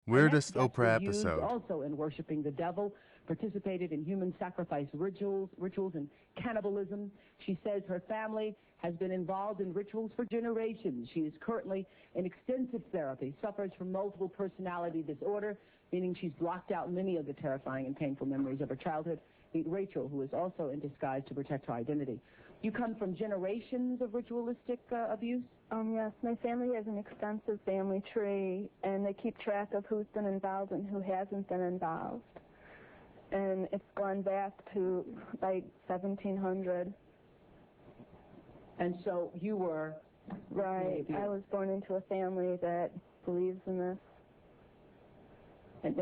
Weirdest guest Oprah was used episode. also in worshiping the devil, participated in human sacrifice rituals and cannibalism. She says her family has been involved in rituals for generations. She is currently in extensive therapy, suffers from multiple personality disorder, meaning she's blocked out many of the terrifying and painful memories of her childhood. Meet Rachel, who is also in disguise to protect her identity. You come from generations of ritualistic abuse? Yes, my family has an extensive family tree, and they keep track of who's been involved and who hasn't been involved. And it's gone back to, like, 1700. And so you were... Right. I was born into a family that believes in this. And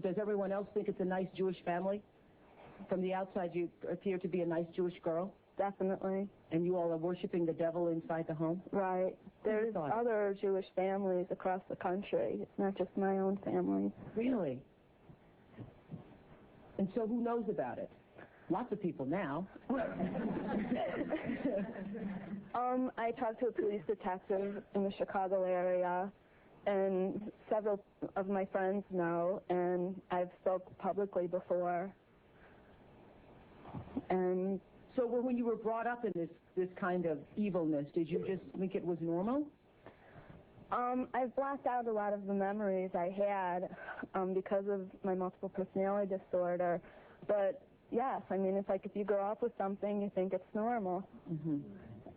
does everyone else think it's a nice Jewish family? From the outside, you appear to be a nice Jewish girl? Definitely. And you all are worshiping the devil inside the home? Right. There's other Jewish families across the country. It's not just my own family. Really? And so who knows about it? Lots of people now. I talked to a police detective in the Chicago area, and several of my friends know, and I've spoke publicly before. And so when you were brought up in this kind of evilness, did you just think it was normal? I've blocked out a lot of the memories I had because of my multiple personality disorder. But yes, I mean, it's like if you grow up with something, you think it's normal. Mm-hmm.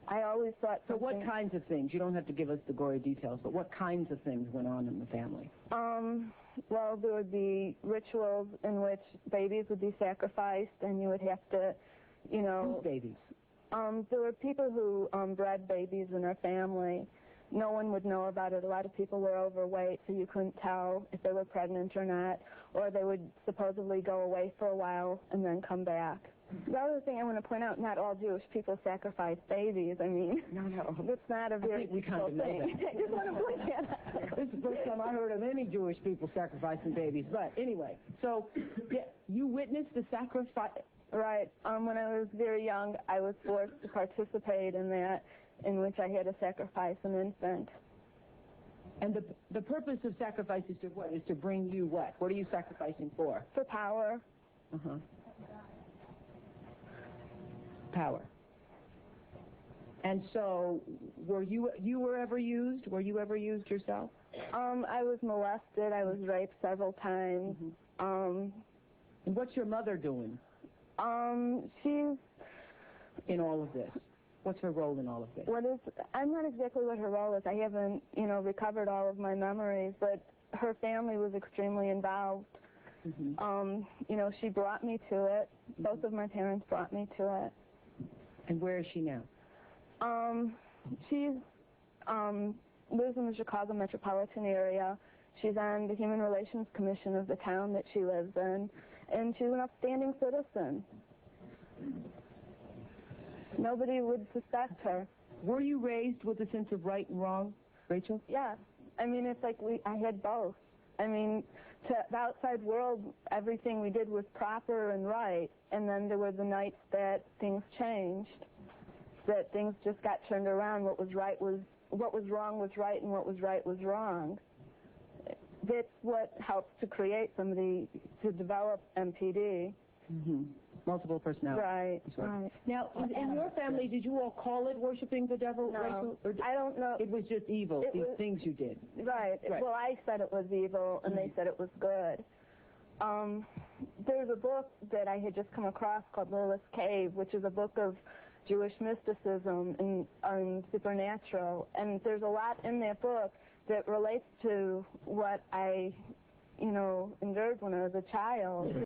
I always thought So what kinds of things? You don't have to give us the gory details, but what kinds of things went on in the family? Well, there would be rituals in which babies would be sacrificed, and you would have to, you know... Whose babies? There were people who bred babies in their family. No one would know about it. A lot of people were overweight, so you couldn't tell if they were pregnant or not, or they would supposedly go away for a while and then come back. The other thing I want to point out, not all Jewish people sacrifice babies. I mean, no. It's not a very typical thing. I just want to point that out. This is the first time I heard of any Jewish people sacrificing babies. But anyway, so you witnessed the sacrifice? Right. When I was very young, I was forced to participate in that, in which I had to sacrifice an infant. And the purpose of sacrifice is to what? Is to bring you what? What are you sacrificing for? For power. Uh-huh. Power. And so, were you ever used? Were you ever used yourself? I was molested. I was raped several times. Mm-hmm. And what's your mother doing? She's... In all of this? What's her role in all of this? I'm not exactly what her role is. I haven't, recovered all of my memories, but her family was extremely involved. Mm-hmm. She brought me to it. Mm-hmm. Both of my parents brought me to it. And where is she now? She lives in the Chicago metropolitan area. She's on the Human Relations Commission of the town that she lives in, and she's an upstanding citizen. Nobody would suspect her. Were you raised with a sense of right and wrong, Rachel? Yeah. I mean, it's like I had both. I mean, to the outside world, everything we did was proper and right, and then there were the nights that things changed, that things just got turned around. What was wrong was right, and what was right was wrong. That's what helps to create somebody, to develop MPD. Mm-hmm. Multiple personalities. Right. Now, in your family, did you all call it worshiping the devil, No, Rachel? I don't know. It was just evil, things you did. Right. Well, I said it was evil, and they said it was good. There's a book that I had just come across called Lilith's Cave, which is a book of Jewish mysticism and supernatural, and there's a lot in that book that relates to what I endured when I was a child.